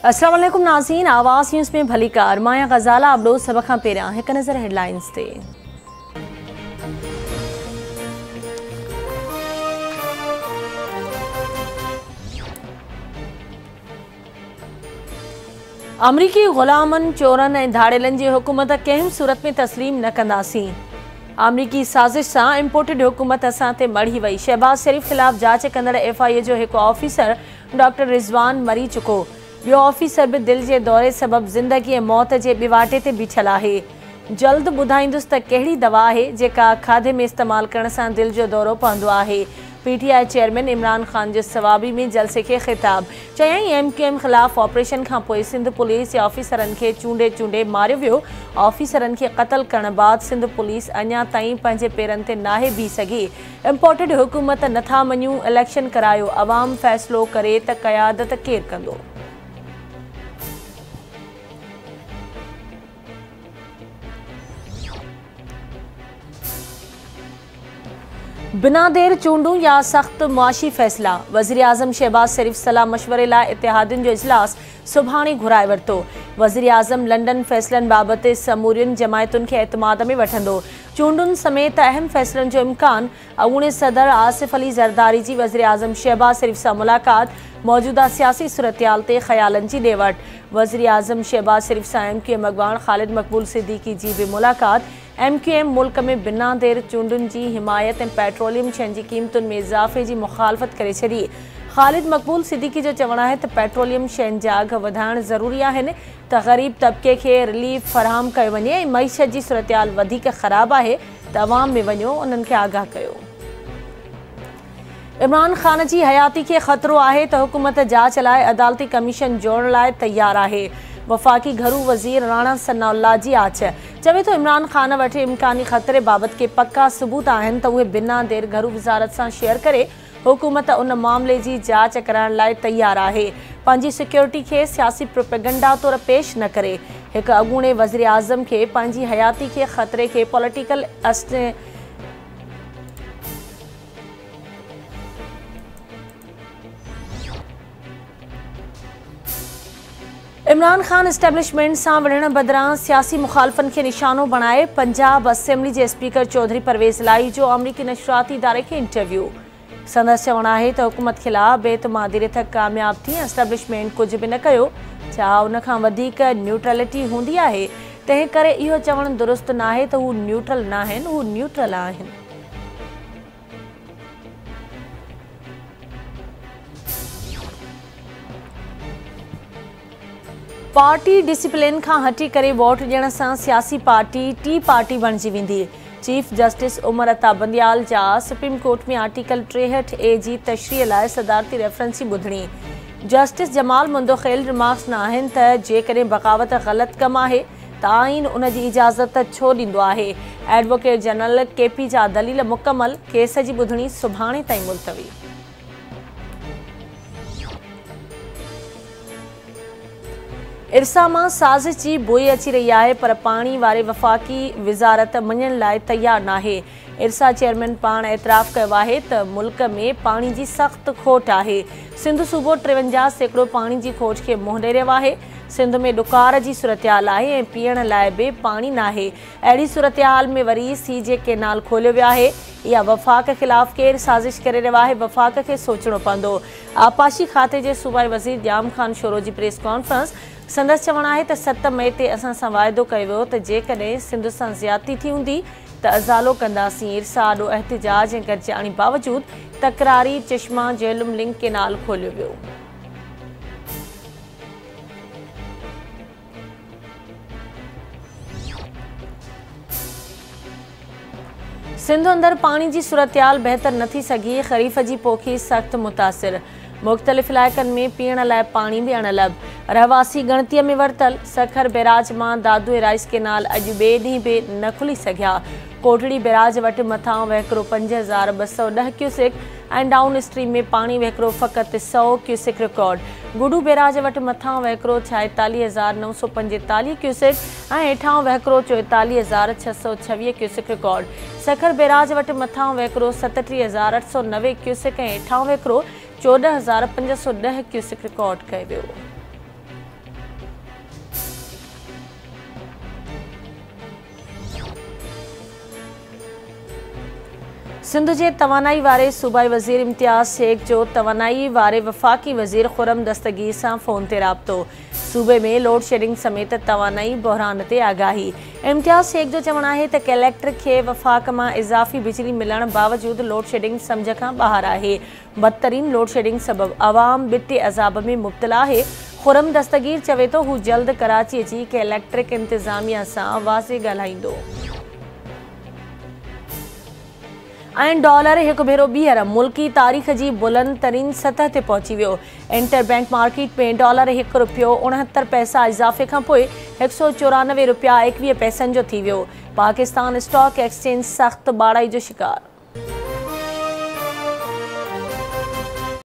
अस्सलाम वालेकुम नाज़रीन, आवाज़ न्यूज़ में भली कार माया ग़ज़ाला अब सब खां पहिरियां हिक नज़र हेडलाइंस ते। अमरीकी ग़ुलामनि, चोरनि ऐं धाड़ेलनि जी हुकूमत कंहिं सूरत में तस्लीम न कंदासीं। अमरीकी साज़िश सां इम्पोर्टेड हुकूमत असां ते मढ़ी वई। शहबाज शरीफ़ ख़िलाफ़ जांच कंदड़ FIA जो हिकु ऑफिसर डॉक्टर रिज़वान मरी चुको। ॿियो ऑफिसर बि दिलि जे दौरे सबबि ज़िंदगी ऐं मौत जे ॿिवाटे ते बीठल आहे। जल्द ॿुधाईंदुसि त कहिड़ी दवा आहे जेका खाधे में इस्तेमालु करण सां दिलि जो दौरो पवंदो आहे। PTI चेयरमैन इमरान ख़ान जे सवाबी में जलसे खे ख़िताब चयाईं MQM ख़िलाफ़ ऑपरेशन खां पोइ सिंध पुलिस या ऑफिसरनि खे चूंडे चूंडे मारियो वियो। ऑफिसरनि खे क़त्ल करण बाद सिंध पुलिस अञा ताईं पंहिंजे पेरनि ते नाहे बीह सघी। इम्पोर्टेड हुकूमत नथा मञूं, इलेक्शन करायो, अवाम फ़ैसिलो करे त क़यादत केरु कंदो। बिना देर चूंडू या सख्त मुआशी फैसला। वज़ीर आज़म शहबाज शरीफ़ सलाह मशवरे लाइ इत्तेहादियुनि जो इजलास सुभाणे घुराए वरितो। वज़ीर आज़म लंडन फ़ैसलनि बाबति समूरियुनि जमायतुनि खे एतमाद में वठंदो। चूंडुनि समेत अहम फ़ैसलनि जो इम्कान। अॻूणे सदर आसिफ अली ज़रदारी जी वज़ीर आज़म शहबाज शरीफ़ सां मुलाक़ात। मौजूदा सियासी सूरतयाल ते ख़यालनि जी ॾेवट। वज़ीर आज़म शहबाज शरीफ़ सां MQM अॻवान ख़ालिद मक़बूल सिद्दीकी जी बि मुलाक़ात। MQM मुल्क में बिना देर चूंडुनि जी हिमायत ऐं पेट्रोलियम शयुनि जी क़ीमतुनि में इज़ाफ़े जी मुख़ालफ़त करे छॾी। ख़ालिद मक़बूल सिद्दीकी जो चवणु आहे त पेट्रोलियम शयुनि जा अघ वधाइण ज़रूरी आहिनि त ग़रीब तबिके खे रिलीफ फ़राहम कयो वञे ऐं मईशत जी सूरतयाल वधीक ख़राबु आहे त अवाम में वञो उन्हनि खे आगाह कयो। इमरान ख़ान जी हयाती खे ख़तरो आहे त हुकूमत जांच लाइ अदालती कमीशन जोड़ण लाइ तयारु आहे। वफ़ाक़ी घरू वज़ीर राणा सनाउल्लाह जी आछ चवे थो इमरान ख़ान वटि इम्कानी ख़तरे बाबति के पक्का सबूत आहिनि त उहे बिना देर घरू वज़ारत सां शेयर करे हुकूमत उन मामले जी जांच कराइण लाइ तयारु आहे। पंहिंजी सिक्योरिटी खे सियासी प्रोपेगेंडा तौरु पेश न करे। हिकु अॻूणे वज़ीर आज़म खे पंहिंजी हयाती खे ख़तरे खे पॉलिटिकल इमरान ख़ान एस्टेब्लिशमेंट सां विढ़ण बदिरां सियासी मुखालफ़नि खे निशानो बणाए पंजाब असेंबली जे स्पीकर चौधरी परवेज़ इलाही जो अमरीकी नशराती इदारे खे इंटरव्यू। संदसि चवणु आहे त हुकूमत ख़िलाफ़ बेतमादीरियत कामयाब थी एस्टेब्लिशमेंट कुझु बि न कयो। छा उन खां वधीक न्यूट्रलिटी हूंदी आहे? तंहिं करे इहो चवणु दुरुस्त नाहे त हू न्यूट्रल न आहिनि, हू न्यूट्रल आहिनि। पार्टी डिसिप्लिन खां हटी करे वोट ॾियण सां सियासी पार्टी टी पार्टी बणिजी वेंदी। चीफ जस्टिस उमर अता बंदियाल जा सुप्रीम कोर्ट में आर्टिकल 63A जी तशरीह लाइ सदारती रेफरेंस ॿुधणी। जस्टिस जमाल मुंदोखेल रिमार्क्स न आहिनि त जेकॾहिं बग़ावत ग़लति कमु आहे त आईन उन जी इजाज़त छो ॾींदो आहे। एडवोकेट जनरल KP जा दलील मुकमल। केस जी ॿुधणी सुभाणे ताईं मुलतवी। इरसा मां साज़िश जी बोई अची रही आहे पर पाणी वारे वफ़ाक़ी वज़ारत मञण लाइ तयारु नाहे। इरसा चेयरमैन पाण एतिराफ़ कयो आहे त मुल्क में पाणी जी सख़्त खोट आहे। सिंध सूबो 53% पाणी जी खोट खे मुंहुं ॾेई रहियो आहे। सिंध में ॾुकार जी सूरतयाल आहे ऐं पीअण लाइ बि पाणी नाहे। अहिड़ी सूरतयाल में वरी सीजे केनाल खोलियो वियो आहे। इहा वफ़ाक़ ख़िलाफ़ केरु साज़िश करे रहियो आहे, वफ़ाक़ खे सोचणो पवंदो। आपाशी खाते जे सूबाई वज़ीर ॼाम ख़ान शोरो जी प्रेस कॉन्फ्रेंस। संदसि चवणु आहे त 7 मई ते असां सां वाइदो कयो वियो त जेकॾहिं सिंध सां ज़्यादती थी हूंदी त अज़ालो कंदासीं। इरसा आॾो एहतिजाज ऐं गॾिजाणी बावजूदि तकरारी चश्मा झेलुम लिंक केनाल खोलियो वियो। सिंध अंदरि पाणी जी सूरतयाल बहितर न थी सघी। ख़रीफ़ जी पोखी सख़्त मुतासिर। मुख़्तलिफ़ इलाइक़नि में पीअण लाइ पाणी बि अणलब। रहवासी गणतीअ में वरतल सखर बैराज मां दादू राइस केनाल अॼु ॿिए ॾींहुं बि न खुली सघिया। कोटड़ी बैराज वटि मथां वहिकिरो 5210 क्यूसेक ऐं डाउन स्ट्रीम में पाणी वहिकिरो फ़क़ति 100 क्यूसेक रिकॉर्ड। गुडू बैराज वटि मथां वहिकिरो 46,945 क्यूसेक ऐं हेठां वहिकिरो 44,626 क्यूसेक रिकॉर्ड। सखर बैराज वटि मथां वहिकिरो 37,890 क्यूसेक ऐं हेठां वहिकिरो 14,510 क्यूसेक रिकॉर्ड कयो वियो। सिंध के तवानाई वारे सूबाई वज़ीर इम्तियाज़ शेख जो तवानाई वारे वफ़ाक़ी वज़ीर खुरम दस्तगीर से फ़ोन ते राब्तो। सूबे में लोड शेडिंग समेत तवानाई बहरान ते आगाही। इम्तियाज़ शेख जो चवण है त कलेक्टर के वफ़ाक़ में इजाफी बिजली मिलण बावजूद लोड शेडिंग समझ का बाहर है। बदतरीन लोड शेडिंग सबब आवाम बिटे अज़ाब में मुब्तला है। खुरम दस्तगीर चवे तो हू जल्द कराची अची इलेक्ट्रिक इंतजामिया से वाज़े ॻाल्हाईंदो। डॉलर एक भेरो ॿीहर मुल्की तारीख़ की बुलंद तरीन सतह ते पहुंची वियो। इंटरबैंक मार्केट में डॉलर 1 रुपयो 69 पैसा इजाफे खां पोइ 194 रुपया 21 पैसनि जो थी वियो। पाकिस्तान स्टॉक एक्सचेंज सख्त बाड़ाई जो शिकार।